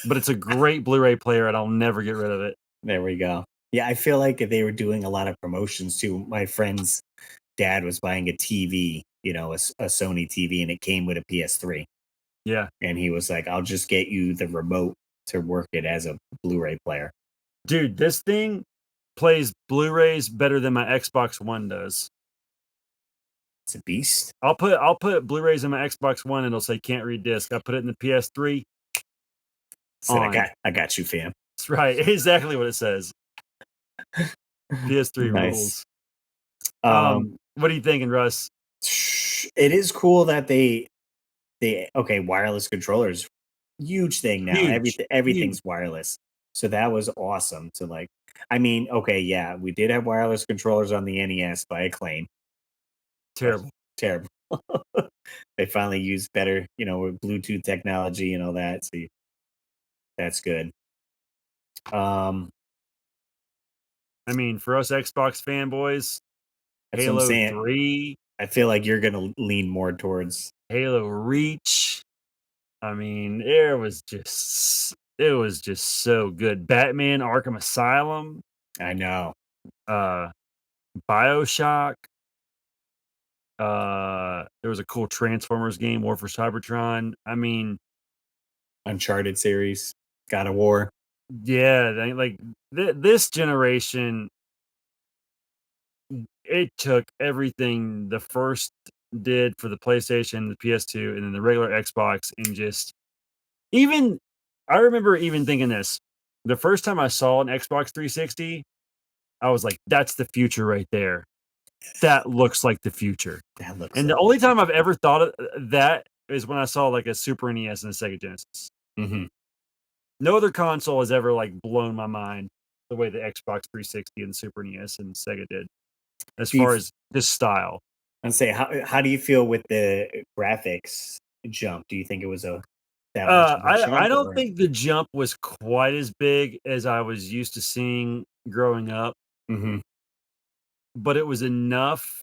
But it's a great Blu-ray player and I'll never get rid of it. There we go. Yeah, I feel like they were doing a lot of promotions too. My friend's dad was buying a TV, a Sony TV, and it came with a PS3. Yeah. And he was like, "I'll just get you the remote to work it as a Blu-ray player." Dude, this thing plays Blu-rays better than my Xbox One does. It's a beast. I'll put Blu-rays in my Xbox One and it'll say can't read disc. I put it in the PS3 Said, on. I got you, fam." That's right. Exactly what it says. PS3 Nice. rules. Um, What are you thinking, Russ? it is cool that okay, wireless controllers, huge thing now. Huge. Huge. Everything's wireless. So that was awesome to like. I mean, okay, yeah, we did have wireless controllers on the NES by Acclaim. But Terrible. terrible. They finally used better, with Bluetooth technology and all that. So that's good. Um, I mean, for us Xbox fanboys, that's what I'm Halo saying. 3, I feel like you're gonna lean more towards. Halo Reach. I mean, it was just so good. Batman Arkham Asylum, I know. uh BioShock, there was a cool Transformers game, War for Cybertron. I mean, Uncharted series, God of War. yeah, this generation, it took everything the first did for the PlayStation, the PS2, and then the regular Xbox, and just even I remember even thinking this. The first time I saw an Xbox 360, I was like, "That's the future right there. That looks like the future." That looks And the like only time I've ever thought of that is when I saw like a Super NES and a Sega Genesis. hmm No other console has ever like blown my mind the way the Xbox 360 and Super NES and Sega did, as Do you far as this style. and say how do you feel with the graphics jump? Do you think it was a that much of a I jump don't or? think the jump was quite as big as I was used to seeing growing up, hmm but it was enough,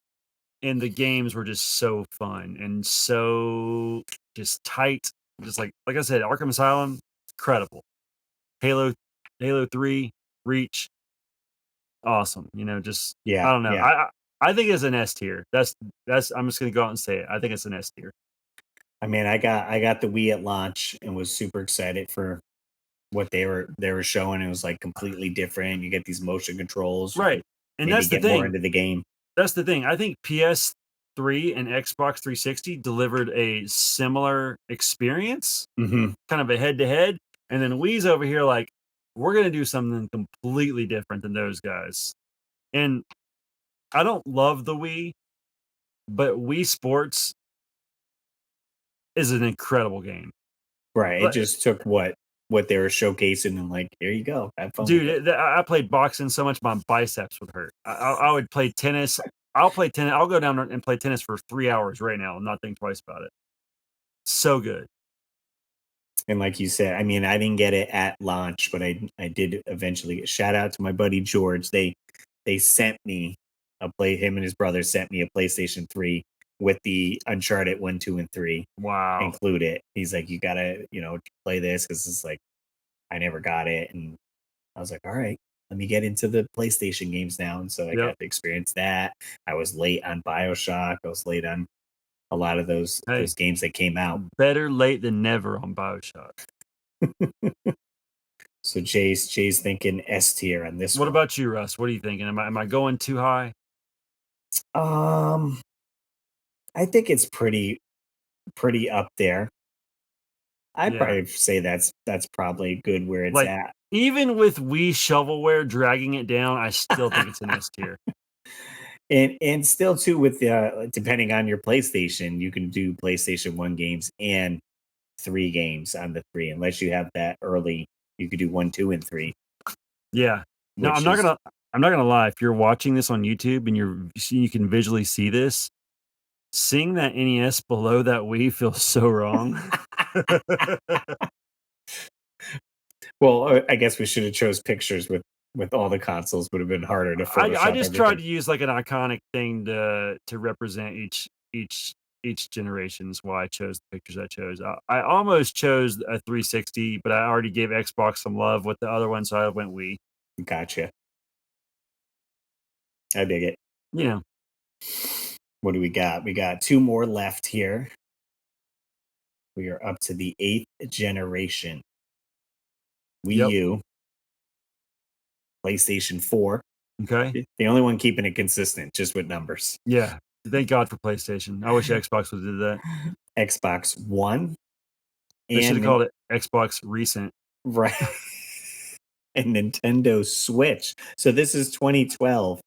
and the games were just so fun and so just tight. Just like I said, Arkham Asylum, incredible. Halo, Halo 3, Reach. awesome. You know, just I Yeah, don't know. yeah. I think it's an S tier. That's I'm just gonna go out and say it. I think it's an S tier. I mean, I got the Wii at launch and was super excited for what they were showing. It was like completely different. You get these motion controls. You can Right. And maybe that's the get more thing. into the game. That's the thing. I think PS3 and Xbox 360 delivered a similar experience, Hmm. kind of a head to head. And then Wii's over here like, we're gonna do something completely different than those guys. And I don't love the Wii, but Wii Sports is an incredible game. Right. It But just took what they were showcasing and like, here you go, have fun with it. dude, I played boxing so much my biceps would hurt. I would play tennis. I'll play tennis. I'll go down and play tennis for 3 hours right now and not think twice about it. So good. And like you said, I mean, I didn't get it at launch, but I did eventually. Shout out to my buddy George. They sent me a play. Him and his brother sent me a PlayStation 3 with the Uncharted 1, 2, and 3 Wow. included. He's like, you gotta, play this because it's like I never got it, and I was like, all right, let me get into the PlayStation games now. And so I Yep. got to experience that. I was late on BioShock. I was late on a lot of those Hey, games that came out. better late than never on BioShock. So Jay's thinking S tier on this What one. about you, Russ? What are you thinking? Am I going too high? Um, I think it's pretty up there. I'd Yeah. probably say that's probably good where it's Like at. even with Wii shovelware dragging it down, I still think it's an S tier. And still too with depending on your PlayStation, you can do PlayStation 1 games and 3 games on the 3 unless you have that early. You could do 1, 2, and 3, Yeah. No, which is I'm not gonna lie. If you're watching this on YouTube and you can visually see this, seeing that NES below that Wii feels so wrong. well, I guess we should have chose pictures with all the consoles. Would have been harder to I Photoshop just tried everything. to use like an iconic thing to represent each generation is why I chose the pictures I chose. I almost chose a 360, but I already gave Xbox some love with the other one, so I went Wii. Gotcha. I dig it. You know, What do we got? We got 2 more left here. We are up to the 8th generation. Wii yep. U, PlayStation 4. Okay. The only one keeping it consistent, just with numbers. Yeah. Thank God for PlayStation. I wish Xbox would do that. Xbox One They should and have called it Xbox Recent. right and Nintendo Switch. So this is 2012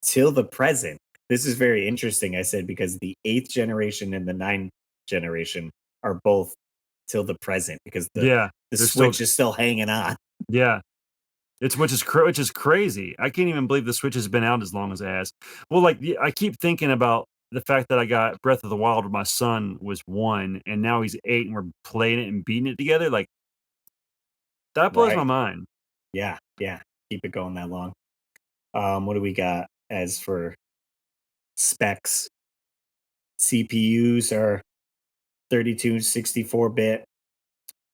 till the present. This is very interesting, I said, because the 8th generation and the 9th generation are both till the present because Yeah. the They're still Switch is still hanging on. yeah. It's which is crazy. I can't even believe the Switch has been out as long as it has. Well, like I keep thinking about the fact that I got Breath of the Wild when my son was 1 and now he's 8 and we're playing it and beating it together. Like that blows my Right. mind. Yeah, yeah. Keep it going that long. What do we got as for specs? CPUs are 32, 64-bit.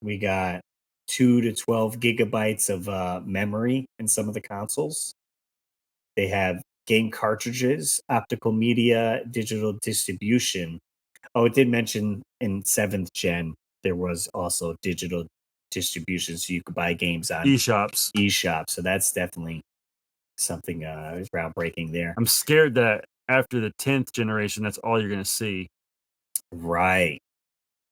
We got 2 to 12 gigabytes of memory in some of the consoles. They have game cartridges, optical media, digital distribution. Oh, it did mention in 7th gen there was also digital distribution, so you could buy games on eShops. eShop. So that's definitely something groundbreaking there. I'm scared that after the 10th generation, that's all you're going to see. Right.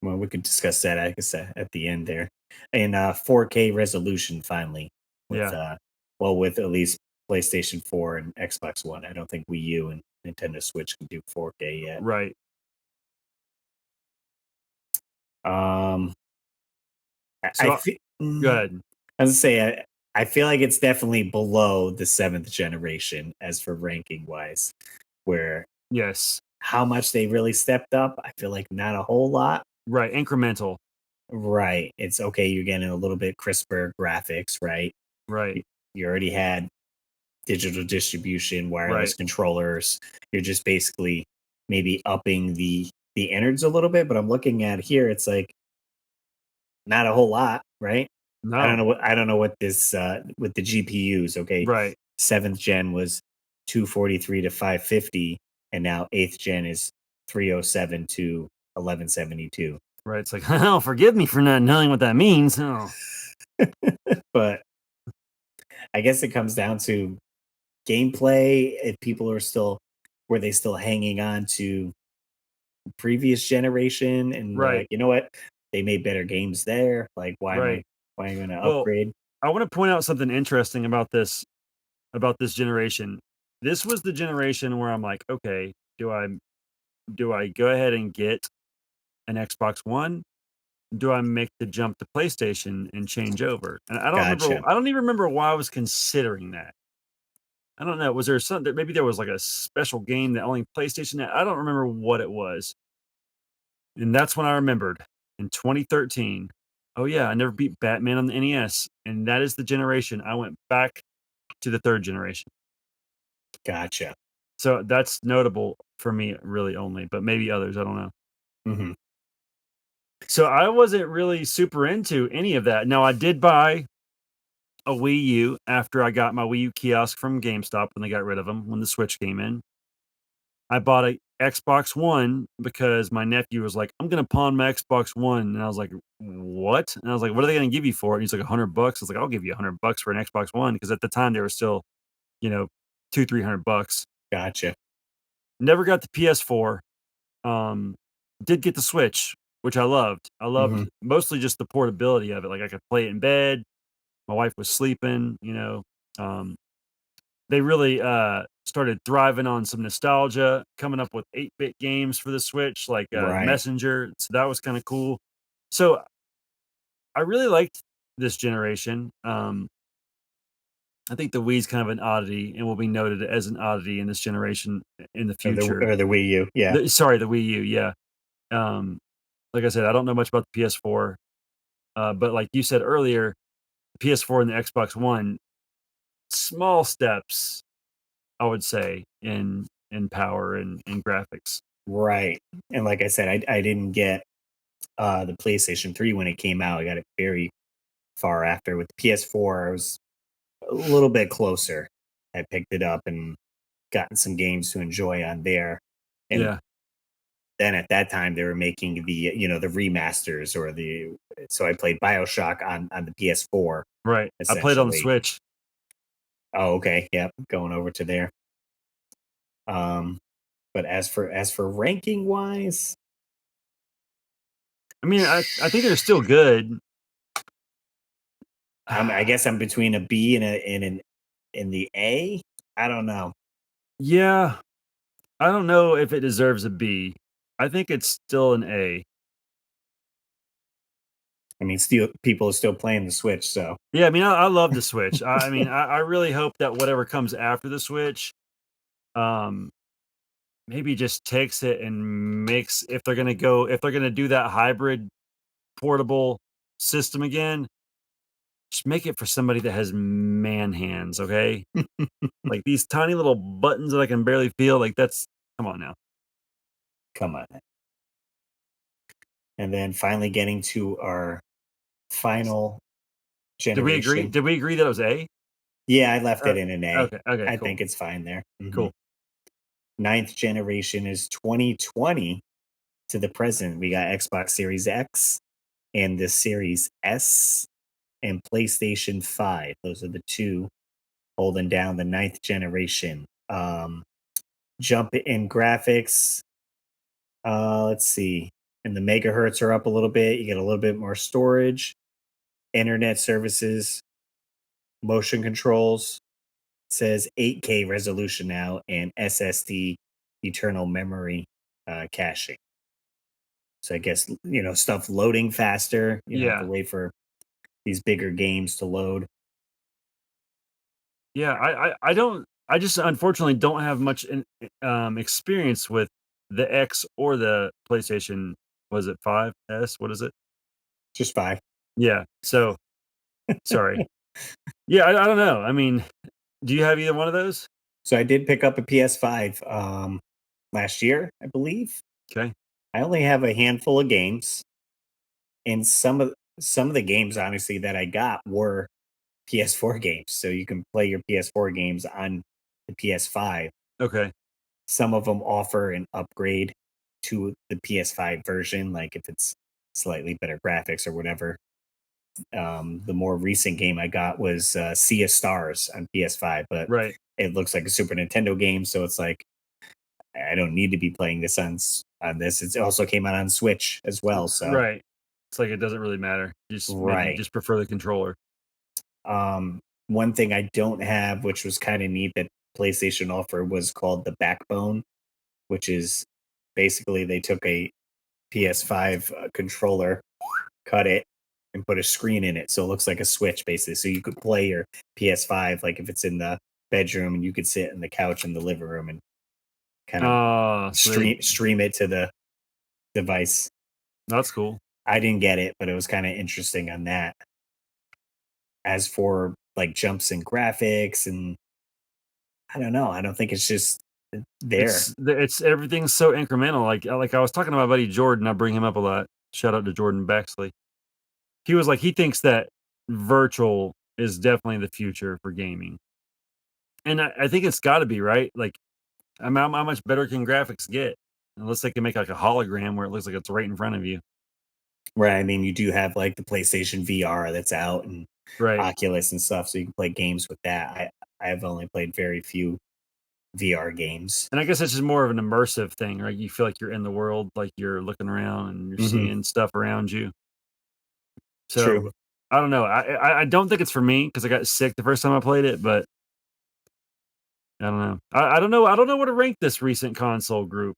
Well, we could discuss that, I guess, at the end there. And 4K resolution finally with Yeah. with at least PlayStation 4 and Xbox One. I don't think Wii U and Nintendo Switch can do 4K yet. Right. Um, So good. I was say I feel like it's definitely below the 7th generation as for ranking wise, where Yes. how much they really stepped up. I feel like not a whole lot. Right. Incremental. Right. It's okay. You're getting a little bit crisper graphics, right? Right. You already had digital distribution, wireless Right. controllers. You're just basically maybe upping the innards a little bit. But I'm looking at here, it's like not a whole lot, right? No. I don't know what this with the GPUs. Okay, Right. 7th gen was 243 to 550, and now 8th gen is 307 to 1172. Right. It's like, oh, forgive me for not knowing what that means. Oh. But I guess it comes down to gameplay. If people are still, were they still hanging on to previous generation and they're Right. like, you know what? They made better games there. Like, Right. why am I going to Well, upgrade? I want to point out something interesting about this generation. This was the generation where I'm like, okay, do I go ahead and get an Xbox One? Do I make the jump to PlayStation and change over? And Gotcha. I don't even remember why I was considering that. I don't know. Was there something, maybe there was like a special game that only PlayStation had? I don't remember what it was. And that's when I remembered in 2013. Oh yeah, I never beat Batman on the NES. And that is the generation I went back to the third generation. Gotcha. So that's notable for me, really only, but maybe others. I don't know. Hmm. So I wasn't really super into any of that. Now I did buy a Wii U after I got my Wii U kiosk from GameStop when they got rid of them when the Switch came in. I bought a Xbox One because my nephew was like, "I'm gonna pawn my Xbox One," and I was like, "What?" And I was like, "What are they gonna give you for it?" And he's like, $100. I was like, "I'll give you $100 for an Xbox One," because at the time they were still, you know, 200-300 bucks. Gotcha. Never got the PS4. Um, did get the Switch, which I loved. I Hmm. loved mostly just the portability of it. Like I could play it in bed. My wife was sleeping. Um, they really started thriving on some nostalgia, coming up with 8-bit games for the Switch, like Right. Messenger. So that was kind of cool. So I really liked this generation. I think the Wii's kind of an oddity and will be noted as an oddity in this generation in the future. Or the Wii U. Yeah. Sorry, the Wii U. Yeah. Um, like I said, I don't know much about the PS4, but like you said earlier, the PS4 and the Xbox One, small steps, I would say, in power and graphics. Right. And like I said, I didn't get the PlayStation 3 when it came out. I got it very far after. With the PS4, I was a little bit closer. I picked it up and gotten some games to enjoy on there. And Yeah, then at that time they were making the, the remasters, or the, so I played BioShock on the PS4 right. I played on the essentially. Switch. Oh, okay. Yep. Going over to there. Um but as for ranking wise, I mean, I think they're still good. I guess I'm between a B and in the A. I don't know. Yeah, I don't know if it deserves a B. I think it's still an A. I mean, still people are still playing the Switch, so Yeah, I mean, I love the Switch. I mean, I really hope that whatever comes after the Switch, um, maybe just takes it and makes if they're gonna do that hybrid portable system again, just make it for somebody that has man hands, okay? Like these tiny little buttons that I can barely feel, like that's come on now. come on. And then finally getting to our final Did we agree? generation. Did we agree that it was A? Yeah, I left Uh, it in an A. okay, okay, I cool, think it's fine there. cool. Ninth generation is 2020 to the present. We got Xbox Series X and the Series S and PlayStation 5. Those are the two holding down the ninth generation. Jump in graphics. Let's see. And the megahertz are up a little bit. You get a little bit more storage, internet services, motion controls. It says 8K resolution now, and SSD eternal memory caching. So I guess stuff loading faster. You don't have to Yeah, wait for these bigger games to load. yeah. I don't. I just unfortunately don't have much experience with the X or the PlayStation. Was it 5S? What is it? Just five. Yeah. So sorry. Yeah, I don't know. I mean, do you have either one of those? So I did pick up a PS5 last year, I believe. Okay. I only have a handful of games, and some of the games, honestly, that I got were PS4 games, so you can play your PS4 games on the PS5. Okay. Some of them offer an upgrade to the PS5 version, like if it's slightly better graphics or whatever. The more recent game I got was Sea of Stars on PS5, but Right. it looks like a Super Nintendo game, so it's like I don't need to be playing this on this. It also came out on Switch as well, so Right. It's like it doesn't really matter. Just maybe right. just prefer the controller. One thing I don't have, which was kind of neat that PlayStation offered, was called the Backbone, which is basically they took a PS5 controller, cut it, and put a screen in it, so it looks like a Switch basically. So you could play your PS5 like if it's in the bedroom, and you could sit in the couch in the living room and kind of Oh, sweet. stream it to the device. That's cool. I didn't get it, but it was kind of interesting on that. As for like jumps in graphics, and I don't know, I don't think it's just there. It's everything's so incremental. Like I was talking to my buddy Jordan, I bring him up a lot. Shout out to Jordan Bexley. He was like, he thinks that virtual is definitely the future for gaming. And I think it's gotta be, right? Like, I mean, how much better can graphics get? Unless they can make like a hologram where it looks like it's right in front of you. Right. I mean, you do have like the PlayStation VR that's out and Right. Oculus and stuff, so you can play games with that. I have only played very few VR games. And I guess it's just more of an immersive thing, right? You feel like you're in the world, like you're looking around and you're Hmm. seeing stuff around you. So True. I don't know. I don't think it's for me because I got sick the first time I played it, but I don't know. I don't know. I don't know where to rank this recent console group.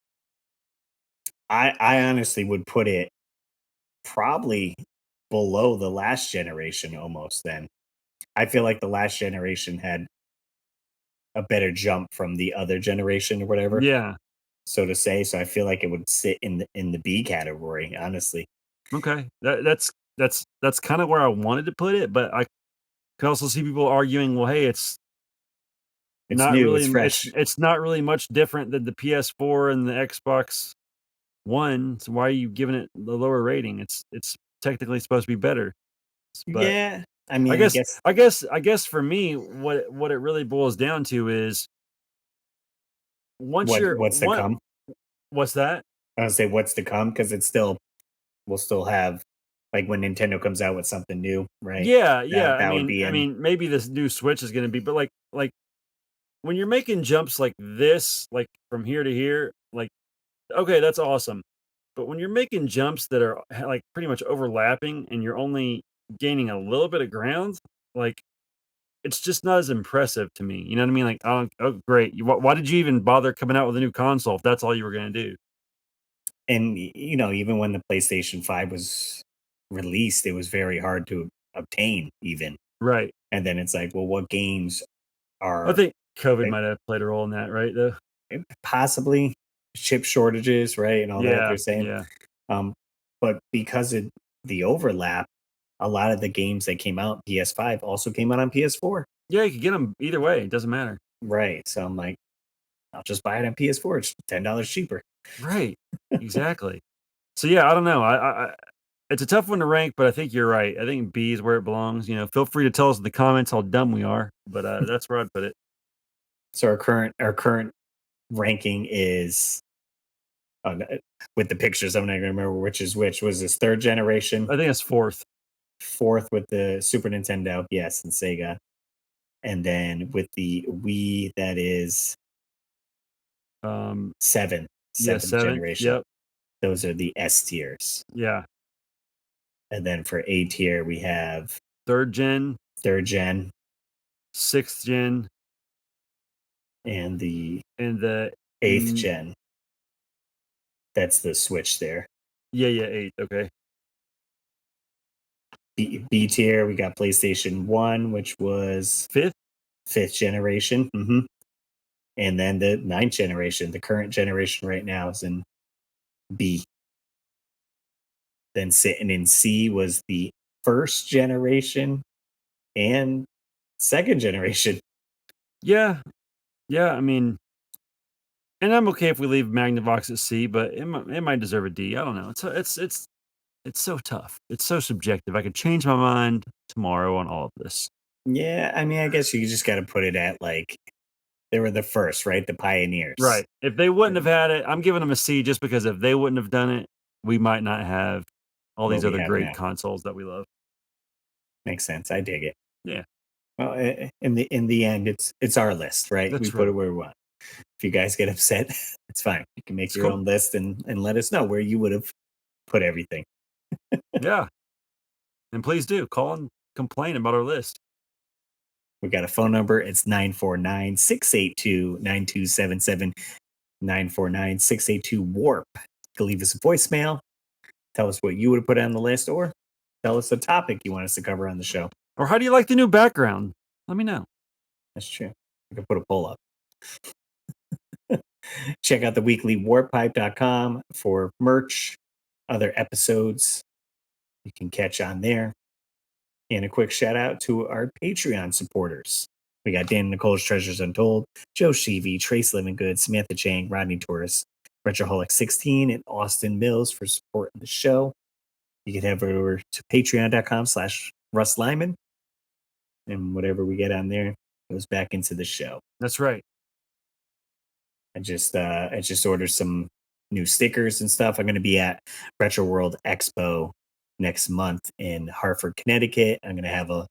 I honestly would put it probably below the last generation almost. Then I feel like the last generation had a better jump from the other generation or whatever, Yeah. so to say. So I feel like it would sit in the B category, honestly. Okay. That's kind of where I wanted to put it, but I could also see people arguing, well, hey, it's It's not new, really it's fresh. it's not really much different than the PS4 and the Xbox One. So why are you giving it the lower rating? It's technically supposed to be better. But Yeah. I mean, I guess I guess for me, what it really boils down to is once you're what's to what come. what's that? I would say what's to come because it's still we'll still have like when Nintendo comes out with something new, right? Yeah, That yeah. that would be I in mean, maybe this new Switch is going to be, but like when you're making jumps like this, like from here to here, like okay, that's awesome. But when you're making jumps that are like pretty much overlapping and you're only gaining a little bit of ground, like it's just not as impressive to me. You know what I mean? Like, oh great. Why did you even bother coming out with a new console if that's all you were going to do? and even when the PlayStation 5 was released, it was very hard to obtain even. Right. And then it's like, well, what games I are think COVID like, might have played a role in that, right? Though. possibly chip shortages, right? And all that Yeah. they're saying. Yeah. Um, but because of the overlap, a lot of the games that came out PS5 also came out on PS4. Yeah. You could get them either way. It doesn't matter. Right. So I'm like, I'll just buy it on PS4. It's $10 cheaper. Right. Exactly. So yeah, I don't know. It's a tough one to rank, but I think you're right. I think B is where it belongs. You know, feel free to tell us in the comments how dumb we are, but that's where I'd put it. So our current ranking is with the pictures. I'm not gonna remember which is which. Was this third generation? I think it's fourth. Fourth with the Super Nintendo, yes, and Sega, and then with the Wii, that is Um, seven, yeah, seventh seventh. generation. Yep. Those are the S tiers, Yeah. and then for A tier we have Third gen, third gen sixth gen, and the and the eighth mm, gen. That's the Switch there. yeah, eighth. Okay. B tier we got PlayStation One, which was Fifth. fifth generation. And then the ninth generation, the current generation right now, is in B. Then sitting in C was the first generation and second generation. Yeah. Yeah. I mean, and I'm okay if we leave Magnavox at C, but it might deserve a D. I don't know. It's so tough. It's so subjective. I could change my mind tomorrow on all of this. Yeah, I mean, I guess you just got to put it at like they were the first, right? The pioneers. Right. If they wouldn't have had it, I'm giving them a C just because if they wouldn't have done it, we might not have all What these we other have great now. consoles that we love. Makes sense. I dig it. Yeah. Well, in the end, it's our list, right? We That's put right. it where we want. If you guys get upset, it's fine. You can make It's your cool. own list and let us know where you would have put everything. Yeah. And please do call and complain about our list. We got a phone number. It's 949-682-9277. 949-682-WARP. You can leave us a voicemail. Tell us what you would have put on the list, or tell us a topic you want us to cover on the show. Or how do you like the new background? Let me know. That's true. I can put a poll up. Check out the weekly warpipe.com for merch, other episodes you can catch on there. And a quick shout out to our Patreon supporters. We got Dan and Nicole's Treasures Untold, Joe Sheevy, Trace Livinggood, Samantha Chang, Rodney Torres, Retroholic 16, and Austin Mills for supporting the show. You can head over to patreon.com/Russ Lyman. And whatever we get on there goes back into the show. That's right. I just ordered some new stickers and stuff. I'm going to be at Retro World Expo next month in Hartford, Connecticut. I'm going to have a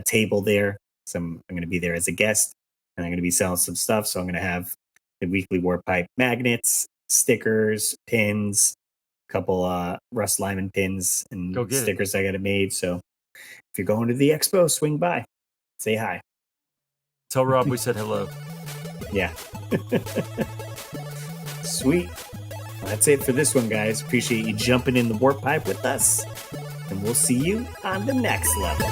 table there. So I'm going to be there as a guest, and I'm going to be selling some stuff. So I'm going to have the weekly Warp Pipe magnets, stickers, pins, a couple Russ Lyman pins and stickers I got it made. So if you're going to the expo, swing by, say hi. Tell Rob we said hello. Yeah. Sweet. Well, that's it for this one, guys. Appreciate you jumping in the Warp Pipe with us. And we'll see you on the next level.